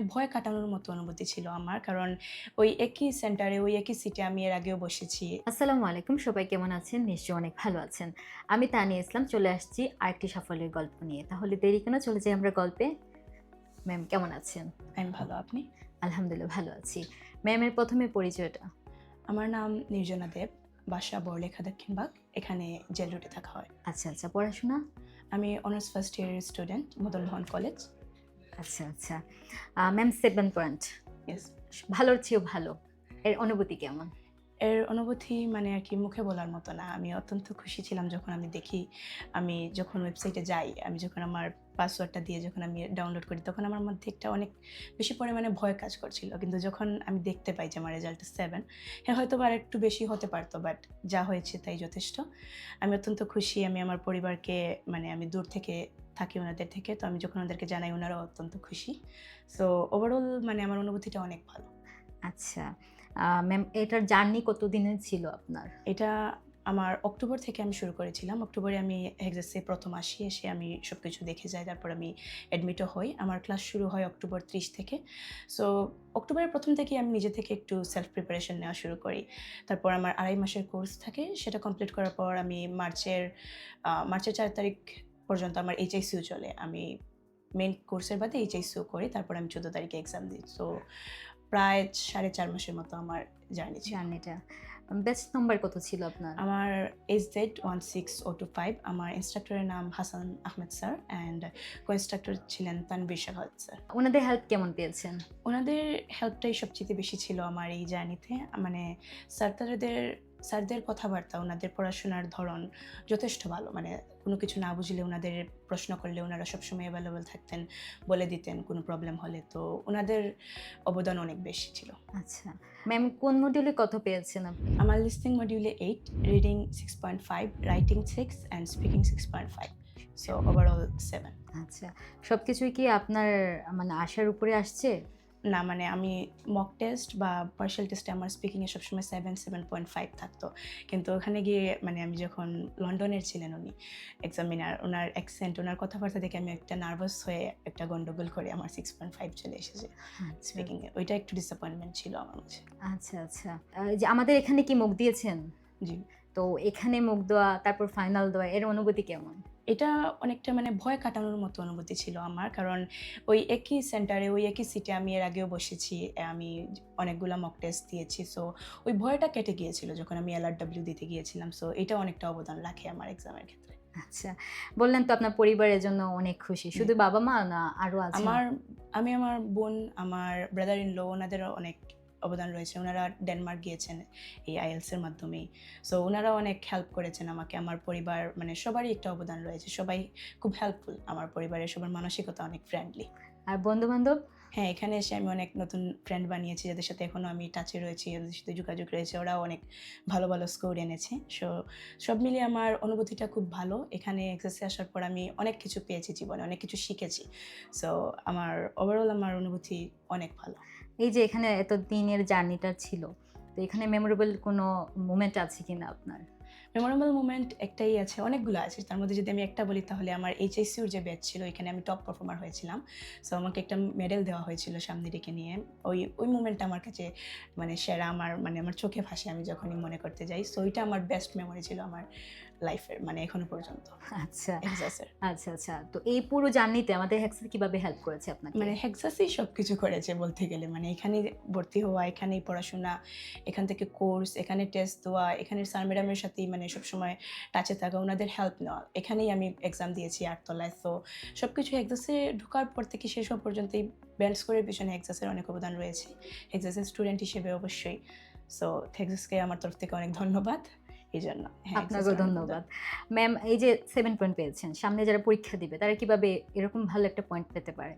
ভয় কাটানোর মতো অনুভূতি ছিল আমার। কারণ ওই একই সেন্টারে, ওই একই সিটে আমি এর আগেও বসেছি। আসসালামু আলাইকুম। সবাই কেমন আছেন? নিশ্চয়ই অনেক ভালো আছেন। আমি তানিয়া ইসলাম চলে আসছি আরেকটি সাফল্যের গল্প নিয়ে। তাহলে দেরি কেন? চলে যাই আমরা গল্পে। ম্যাম কেমন আছেন? আমি ভালো, আপনি? আলহামদুলিল্লাহ ভালো আছি। ম্যামের ১ম এ পরিচয়টা। আমার নাম নির্জনা দেব। বাসা বড়লেখা দক্ষিণবাগ। এখানে জেল রোডে থাকা হয়। আচ্ছা, পড়াশোনা? আমি অনার্স ফার্স্ট ইয়ারের স্টুডেন্ট, মদন মোহন কলেজ। আচ্ছা। Ma'am 7 point. ইয়েস। ভালোর চেয়েও ভালো। এর অনুভূতি কেমন? এর অনুভূতি মানে আরকি মুখে বলার মতো না। আমি অত্যন্ত খুশি ছিলাম যখন আমি দেখি, আমি যখন ওয়েবসাইটে যাই, আমি যখন আমার পাসওয়ার্ডটা দিয়ে যখন আমি ডাউনলোড করি, তখন আমার মধ্যে একটা অনেক বেশি পরিমাণে ভয় কাজ করছিল। কিন্তু যখন আমি দেখতে পাই যে আমার রেজাল্টটা 7, হ্যাঁ, হয়তোবা আরেকটু বেশি হতে পারত, বাট যা হয়েছে তাই যথেষ্ট। আমি অত্যন্ত খুশি। আমি আমার পরিবারকে মানে আমি দূর থেকে থাকি ওনাদের থেকে। তো আমি যখন ওনাদেরকে জানাই, ওনারাও অত্যন্ত খুশি। সো ওভারঅল মানে আমার অনুভূতিটা অনেক ভালো। আচ্ছা। ম্যাম এটার জার্নি কতদিনের ছিল আপনার? এটা আমার অক্টোবর থেকে আমি শুরু করেছিলাম। অক্টোবরে আমি হেক্সাসে ১ম আসি। এসে আমি সবকিছু দেখে যাই। তারপর আমি অ্যাডমিটও হই। আমার ক্লাস শুরু হয় অক্টোবর ৩০ থেকে। সো অক্টোবরের ১ম থেকেই আমি নিজে থেকে একটু সেলফ প্রিপারেশন নেওয়া শুরু করি। তারপর আমার ২.৫ মাসের কোর্স থাকে। সেটা কমপ্লিট করার পর আমি মার্চের ৪ তারিখ পর্যন্ত আমার এইচএসইউ চলে। আমি মেইন কোর্সের বাদে এইচএসইউ করি। তারপর আমি ১৪ তারিখে এক্সাম দিই। সো প্রায় ৪.৫ মাসের মতো আমার জার্নি ছিল। জার্নিটা। বেস্ট নাম্বার কত ছিল আপনার? আমার HZ16025। আমার ইন্সট্রাক্টরের নাম হাসান আহমেদ স্যার অ্যান্ড কো-ইন্সট্রাক্টর ছিলেন তানভীর শাহাদ স্যার। উনাদের হেল্প কেমন পেয়েছেন? ওনাদের হেল্পটাই সবচাইতে বেশি ছিল আমার এই জার্নিতে। মানে স্যারদের স্যারদের কথাবার্তা, ওনাদের পড়াশোনার ধরন যথেষ্ট ভালো। মানে কোনো কিছু না বুঝলে ওনাদের প্রশ্ন করলে ওনারা সবসময় এভেইলেবল থাকতেন, বলে দিতেন কোনো প্রবলেম হলে। তো ওনাদের অবদান অনেক বেশি ছিল। আচ্ছা। ম্যাম কোন মডিউলে কত পেয়েছেন আপনি? আমার লিসনিং মডিউলে 8, reading 6.5, writing 6 and speaking 6.5। So overall 7। আচ্ছা। সবকিছুই কি আপনার মানে আশার উপরে আসছে? না মানে আমি মক টেস্ট বা পার্শিয়াল টেস্টে আমার স্পিকিং এ সবসময় 7, 7.5 থাকতো। কিন্তু ওখানে গিয়ে মানে আমি যখন লন্ডনের ছিলেন উনি এক্সামিনার, উনার অ্যাকসেন্ট, উনার কথাবার্তা দেখে আমি একটা নার্ভাস হয়ে একটা গন্ডগোল করে আমার 6.5 চলে এসেছে আচ্ছা, স্পিকিং এ। ওইটা একটু ডিসঅ্যাপয়েন্টমেন্ট ছিল আমার মাঝে। আচ্ছা। যে আমাদের এখানে কি মুখ দিয়েছেন? জি। তো এখানে মুখ দেওয়া, তারপর ফাইনাল দেওয়া এর অনুভূতি কেমন? এটা অনেকটা মানে ভয় কাটানোর মতো অনুভূতি ছিল আমার। কারণ ওই একই সেন্টারে, ওই একই সিটে আমি এর আগেও বসেছি। আমি অনেকগুলা মক টেস্ট দিয়েছি। সো ওই ভয়টা কেটে গিয়েছিল যখন আমি LRW দিতে গিয়েছিলাম। সো এটা অনেকটা অবদান রাখে আমার এক্সামের ক্ষেত্রে। আচ্ছা। বললেন তো আপনার পরিবারের জন্য অনেক খুশি। জি। শুধু বাবা-মা না আরো আছেন? আমার আমার বোন, আমার ব্রাদার ইন ল ওনাদেরও অনেক অবদান রয়েছে। উনারা ডেনমার্ক গিয়েছেন এই IELTS এর মাধ্যমেই। সো উনারাও অনেক হেল্প করেছেন আমাকে। আমার পরিবার মানে সবারই একটা অবদান রয়েছে। সবাই খুব হেল্পফুল। আমার পরিবারের সবার মানসিকতা অনেক ফ্রেন্ডলি। আর বন্ধু-বান্ধব? হ্যাঁ, এখানে এসে আমি অনেক নতুন ফ্রেন্ড বানিয়েছি যাদের সাথে এখনো আমি টাচে রয়েছি, যাদের সাথে যোগাযোগ রয়েছে। ওরাও অনেক ভালো স্কোর এনেছে। সব মিলিয়ে আমার অনুভূতিটা খুব ভালো। এখানে এক্সাসে আসার পর আমি অনেক কিছু পেয়েছি জীবনে, অনেক কিছু শিখেছি। সো আমার ওভারঅল আমার অনুভূতি অনেক ভালো। এই যে এখানে এত দিনের জার্নিটা ছিল, তো এখানে মেমোরেবল কোনো মোমেন্ট আছে কিনা আপনার? মেমোরেবল মোমেন্ট একটাই আছে, অনেকগুলো আছে। তার মধ্যে যদি আমি একটা বলি তাহলে আমার এইচএসসির যে ব্যাচ ছিল এখানে আমি টপ পারফর্মার হয়েছিলাম। সো আমাকে একটা মেডেল দেওয়া হয়েছিল সামনে ডেকে নিয়ে। ওই মোমেন্টটা আমার কাছে মানে সেরা, আমার চোখে ভাসে আমি যখনই মনে করতে যাই। সো ওইটা আমার বেস্ট মেমোরি ছিল আমার লাইফের মানে এখনো পর্যন্ত আচ্ছা, এক্সাসের। আচ্ছা। তো এই পুরো জার্নিতে আমাদের হেক্সা কিভাবে হেল্প করেছে আপনাকে? মানে হেক্সাসই সবকিছু করেছে বলতে গেলে। মানে এখানেই ভর্তি হওয়া, এখানেই পড়াশোনা, এখান থেকে কোর্স, এখানে টেস্ট দেওয়া, এখানের স্যার ম্যাডামের সাথেই মানে সবসময় টাচে থাকা, উনাদের হেল্প নেওয়া। এখানেই আমি এক্সাম দিয়েছি ৮ তলায়। সো সবকিছু হেক্সাসে ঢোকার পর থেকে শেষ হওয়া পর্যন্ত এই ব্যান্ড স্কোরের পিছনে হেক্সাসের অনেক অবদান রয়েছে। হেক্সাসের স্টুডেন্ট হিসেবে অবশ্যই। সো হেক্সাসকে আমার তরফ থেকে অনেক ধন্যবাদ। এজন্য হ্যাঁ, আপনাকেও হেক্সাসের অনেক অবদান। ধন্যবাদ। ম্যাম এই যে 7 পয়েন্ট পেয়েছেন, সামনে যারা পরীক্ষা দিবে তারা কিভাবে এরকম ভালো একটা পয়েন্ট পেতে পারে?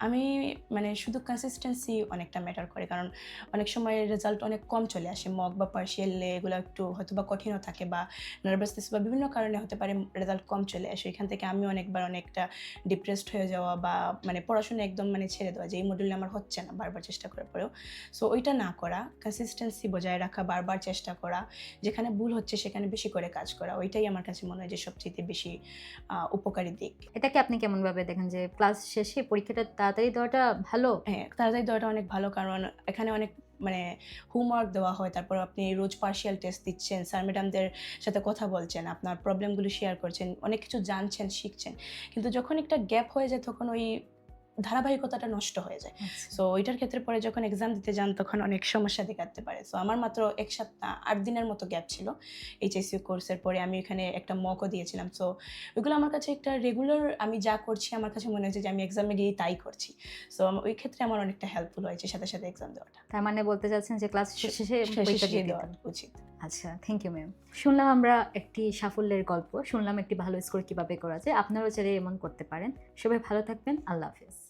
আমি মানে শুধু কনসিস্টেন্সি অনেকটা ম্যাটার করে। কারণ অনেক সময় রেজাল্ট অনেক কম চলে আসে। মক বা পার্শিয়ালে এগুলো একটু হয়তোবা কঠিনও থাকে বা নার্ভাসনেস বা বিভিন্ন কারণে হতে পারে রেজাল্ট কম চলে আসে। এখান থেকে আমি অনেকবার অনেকটা ডিপ্রেসড হয়ে যাওয়া বা মানে পড়াশোনা একদম মানে ছেড়ে দেওয়া যে এই মডিউলে আমার হচ্ছে না বারবার চেষ্টা করার পরেও। সো ওইটা না করা, কনসিস্টেন্সি বজায় রাখা, বারবার চেষ্টা করা, যেখানে ভুল হচ্ছে সেখানে বেশি করে কাজ করা। ওইটাই আমার কাছে মনে হয় যে সবচাইতে বেশি উপকারী দিক। এটাকে আপনি কেমনভাবে দেখেন যে ক্লাস শেষে পরীক্ষাটা তাড়াতাড়ি দেওয়াটা ভালো? হ্যাঁ, তাড়াতাড়ি দেওয়াটা অনেক ভালো, কারণ এখানে অনেক মানে হোমওয়ার্ক দেওয়া হয়। তারপর আপনি রোজ পার্শিয়াল টেস্ট দিচ্ছেন, স্যার ম্যাডামদের সাথে কথা বলছেন, আপনার প্রবলেমগুলো শেয়ার করছেন, অনেক কিছু জানছেন, শিখছেন। কিন্তু যখন একটা গ্যাপ হয়ে যায় তখন ওই ধারাবাহিকতাটা নষ্ট হয়ে যায়। আচ্ছা। সো ওইটার ক্ষেত্রে পরে যখন এক্সাম দিতে যান তখন অনেক সমস্যা দেখা দিতে পারে। সো আমার মাত্র ১ সপ্তাহ ৮ দিনের মতো গ্যাপ ছিল। এইচএসসি কোর্সের পরে আমি ওখানে একটা মকও দিয়েছিলাম। সো ওইগুলো আমার কাছে একটা রেগুলার, আমি যা করছি আমার কাছে মনে হয়েছে যে আমি এক্সামে গিয়েই তাই করছি। সো ওই ক্ষেত্রে আমার অনেকটা হেল্পফুল হয়েছে সাথে, সাথে এক্সাম দেওয়াটা। তার মানে বলতে চাচ্ছেন যে ক্লাস শেষে শেষে পরীক্ষা দিয়ে দেওয়া দিতেন। উচিত। আচ্ছা, থ্যাংক ইউ ম্যাম। শুনলাম আমরা একটি সাফল্যের গল্প, শুনলাম একটি ভালো স্কোর কিভাবে করা যায়। আপনারাও চাইলে এমন করতে পারেন। সবাই ভালো থাকবেন। আল্লাহ হাফেজ।